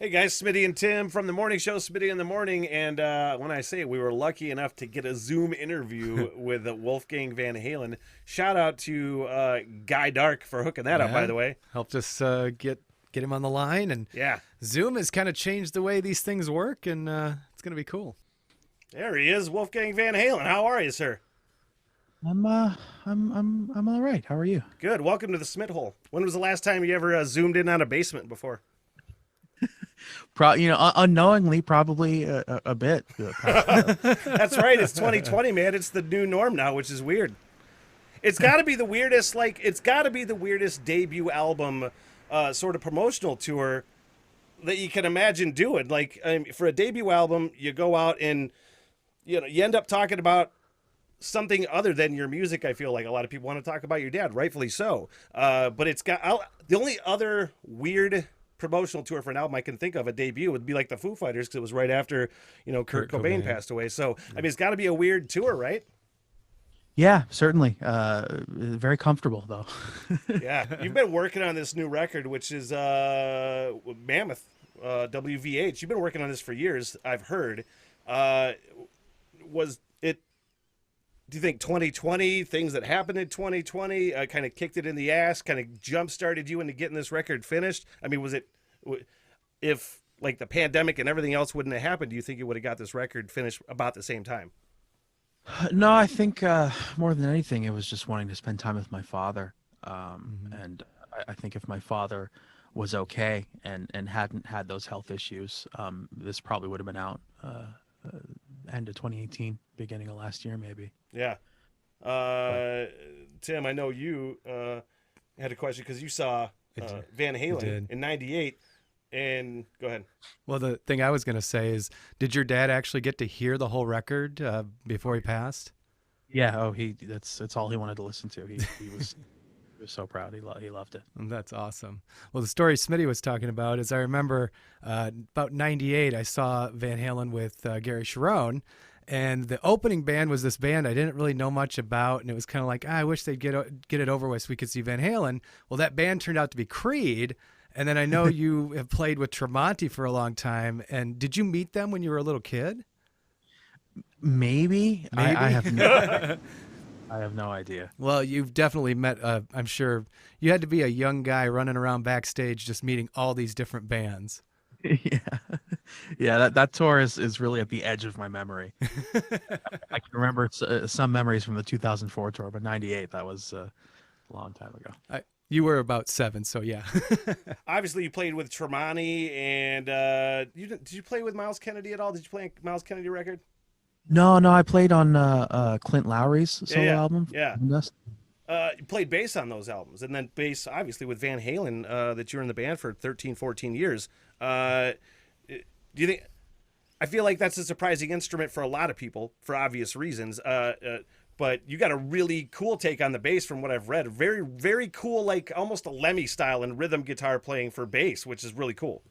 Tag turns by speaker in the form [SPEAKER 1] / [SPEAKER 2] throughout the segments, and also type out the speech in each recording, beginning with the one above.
[SPEAKER 1] Hey guys, Smitty and Tim from the morning show, Smitty in the Morning. And when I say it, we were lucky enough to get a Zoom interview with Wolfgang Van Halen. Shout out to Guy Dark for hooking that up, by the way.
[SPEAKER 2] Helped us get him on the line, and
[SPEAKER 1] Yeah,
[SPEAKER 2] Zoom has kind of changed the way these things work, and it's gonna be cool.
[SPEAKER 1] there he is, Wolfgang Van Halen. How are you, sir?
[SPEAKER 3] I'm all right. How are you?
[SPEAKER 1] Good. Welcome to the Smith Hole. When was the last time you ever zoomed in on a basement before?
[SPEAKER 3] Unknowingly, probably a bit.
[SPEAKER 1] That's right. It's 2020, man. It's the new norm now, which is weird. It's got to be the weirdest. It's got to be the weirdest debut album, sort of promotional tour that you can imagine doing. Like for a debut album, you go out and you end up talking about something other than your music. I feel like a lot of people want to talk about your dad, rightfully so. But it's got the only other weird promotional tour for an album I can think of, a debut, would be like the Foo Fighters, because it was right after Kurt Cobain passed away. So I mean, it's got to be a weird tour, right?
[SPEAKER 3] Yeah, certainly. Very comfortable though.
[SPEAKER 1] Yeah, you've been working on this new record, which is Mammoth WVH. You've been working on this for years, I've heard. Was it? Do you think 2020, things that happened in 2020, kind of kicked it in the ass, kind of jump-started you into getting this record finished? I mean, was it, if like the pandemic and everything else wouldn't have happened, do you think you would have got this record finished about the same time?
[SPEAKER 3] No, I think more than anything, it was just wanting to spend time with my father. And I think if my father was okay and hadn't had those health issues, this probably would have been out end of 2018, beginning of last year, maybe.
[SPEAKER 1] Yeah. Tim, I know you had a question because you saw Van Halen in '98. And go ahead.
[SPEAKER 2] Well, the thing I was going to say is, did your dad actually get to hear the whole record before he passed?
[SPEAKER 3] Yeah. Oh, that's all he wanted to listen to. He was he was so proud. He loved it.
[SPEAKER 2] That's awesome. Well, the story Smitty was talking about is, I remember about '98, I saw Van Halen with Gary Cherone, and the opening band was this band I didn't really know much about, and it was kind of like, I wish they'd get it over with so we could see Van Halen. Well, that band turned out to be Creed, and then I know you have played with Tremonti for a long time, and did you meet them when you were a little kid?
[SPEAKER 3] Maybe? I have no I have no idea.
[SPEAKER 2] Well, you've definitely met, I'm sure, you had to be a young guy running around backstage just meeting all these different bands.
[SPEAKER 3] Yeah. Yeah, that tour is really at the edge of my memory. I can remember some memories from the 2004 tour, but '98, that was a long time ago.
[SPEAKER 2] You were about 7, so yeah.
[SPEAKER 1] Obviously, you played with Tremonti, and did you play with Miles Kennedy at all? Did you play a Miles Kennedy record?
[SPEAKER 3] No, I played on Clint Lowry's solo album.
[SPEAKER 1] Yeah. You played bass on those albums, and then bass, obviously, with Van Halen, that you were in the band for 13, 14 years. Do you think? I feel like that's a surprising instrument for a lot of people, for obvious reasons. But you got a really cool take on the bass from what I've read. Very, very cool, like almost a Lemmy style and rhythm guitar playing for bass, which is really cool.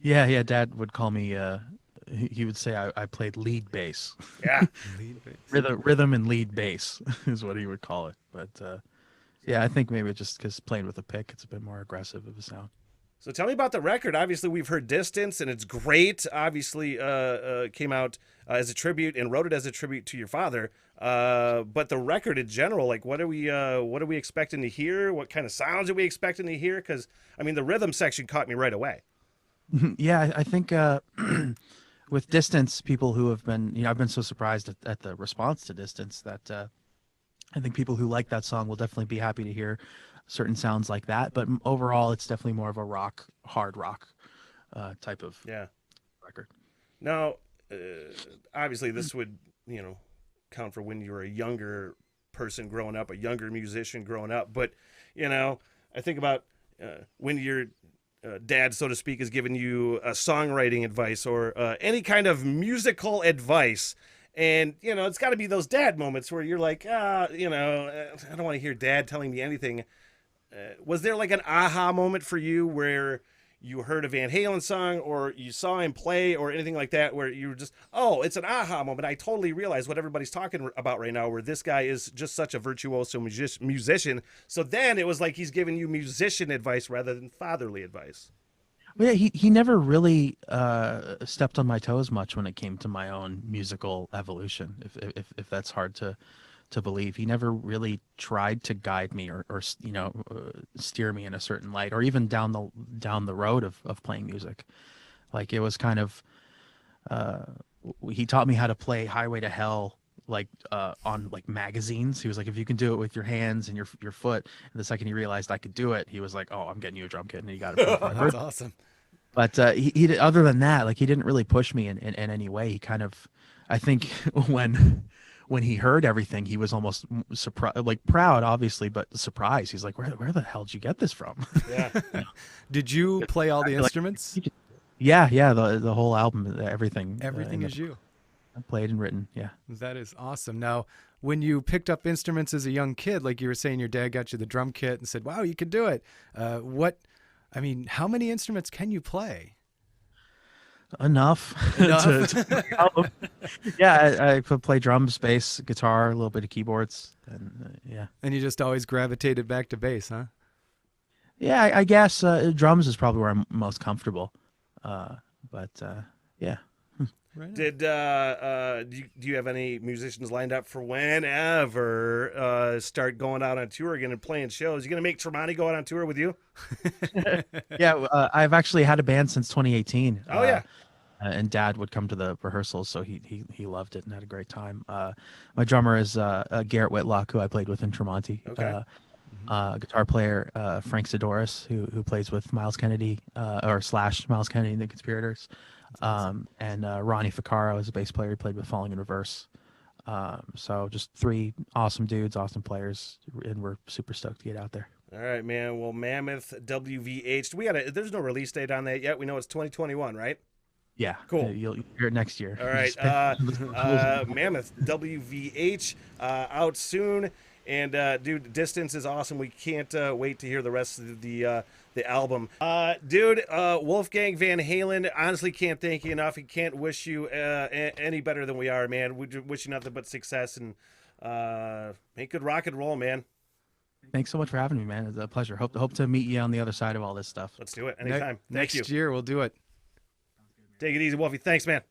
[SPEAKER 3] Yeah. Dad would call me. He would say I played lead bass.
[SPEAKER 1] Yeah,
[SPEAKER 2] Lead bass.
[SPEAKER 3] Rhythm and lead bass is what he would call it. But yeah, I think maybe just because playing with a pick, it's a bit more aggressive of a sound.
[SPEAKER 1] So tell me about the record. Obviously, we've heard Distance, and it's great. Obviously, came out as a tribute and wrote it as a tribute to your father. But the record in general, like, what are we expecting to hear? What kind of sounds are we expecting to hear? Because, I mean, the rhythm section caught me right away.
[SPEAKER 3] Yeah, I think with Distance, people who have been, I've been so surprised at the response to Distance that I think people who like that song will definitely be happy to hear certain sounds like that. But overall, it's definitely more of a hard rock type of record.
[SPEAKER 1] Now, obviously, this would, count for when you were a younger person growing up, a younger musician growing up. But, I think about when your dad, so to speak, is giving you songwriting advice or any kind of musical advice. And, it's got to be those dad moments where you're like, I don't want to hear dad telling me anything. Was there like an aha moment for you where you heard a Van Halen song or you saw him play or anything like that where you were just, oh, it's an aha moment. I totally realize what everybody's talking about right now, where this guy is just such a virtuoso musician. So then it was like he's giving you musician advice rather than fatherly advice.
[SPEAKER 3] Well, yeah, he never really stepped on my toes much when it came to my own musical evolution. If that's hard to believe, he never really tried to guide me or steer me in a certain light, or even down the road of playing music. Like it was kind of he taught me how to play Highway to Hell like on like magazines. He was like, if you can do it with your hands and your foot. And the second he realized I could do it, he was like, oh, I'm getting you a drum kit, and he got it for my
[SPEAKER 2] That's
[SPEAKER 3] birthday.
[SPEAKER 2] awesome.
[SPEAKER 3] But other than that, like he didn't really push me in any way. He kind of, I think when he heard everything, he was almost surprised, like proud, obviously, but surprised. He's like, where the hell did you get this from?
[SPEAKER 1] Yeah.
[SPEAKER 2] Did you play all the instruments?
[SPEAKER 3] Yeah, the whole album, everything.
[SPEAKER 2] Everything is you.
[SPEAKER 3] Played and written. Yeah.
[SPEAKER 2] That is awesome. Now, when you picked up instruments as a young kid, like you were saying, your dad got you the drum kit and said, wow, you can do it. How many instruments can you play?
[SPEAKER 3] Enough. Yeah, I play drums, bass, guitar, a little bit of keyboards, and yeah.
[SPEAKER 2] And you just always gravitated back to bass, huh?
[SPEAKER 3] Yeah, I guess drums is probably where I'm most comfortable. Yeah.
[SPEAKER 2] Right on.
[SPEAKER 1] Do you have any musicians lined up for whenever start going out on tour again and playing shows? You gonna make Tremonti go out on tour with you?
[SPEAKER 3] Yeah, I've actually had a band since 2018.
[SPEAKER 1] Oh yeah.
[SPEAKER 3] And Dad would come to the rehearsals, so he loved it and had a great time. My drummer is Garrett Whitlock, who I played with in Tremonti.
[SPEAKER 1] Okay.
[SPEAKER 3] Guitar player Frank Sidoris, who plays with Miles Kennedy / Miles Kennedy and the Conspirators. And Ronnie Ficcaro is a bass player. He played with Falling in Reverse. So just 3 awesome dudes, awesome players, and we're super stoked to get out there.
[SPEAKER 1] All right, man. Well, Mammoth WVH. There's no release date on that yet. We know it's 2021, right?
[SPEAKER 3] Yeah,
[SPEAKER 1] Cool.
[SPEAKER 3] You'll hear it next year.
[SPEAKER 1] All right. Mammoth WVH out soon. And dude, Distance is awesome. We can't wait to hear the rest of the album. Dude, Wolfgang Van Halen, honestly can't thank you enough. He can't wish you any better than we are, man. We wish you nothing but success and make good rock and roll, man.
[SPEAKER 3] Thanks so much for having me, man. It's a pleasure. Hope to meet you on the other side of all this stuff.
[SPEAKER 1] Let's do it anytime. Thank you.
[SPEAKER 2] Next year, we'll do it.
[SPEAKER 1] Take it easy, Wolfie. Thanks, man.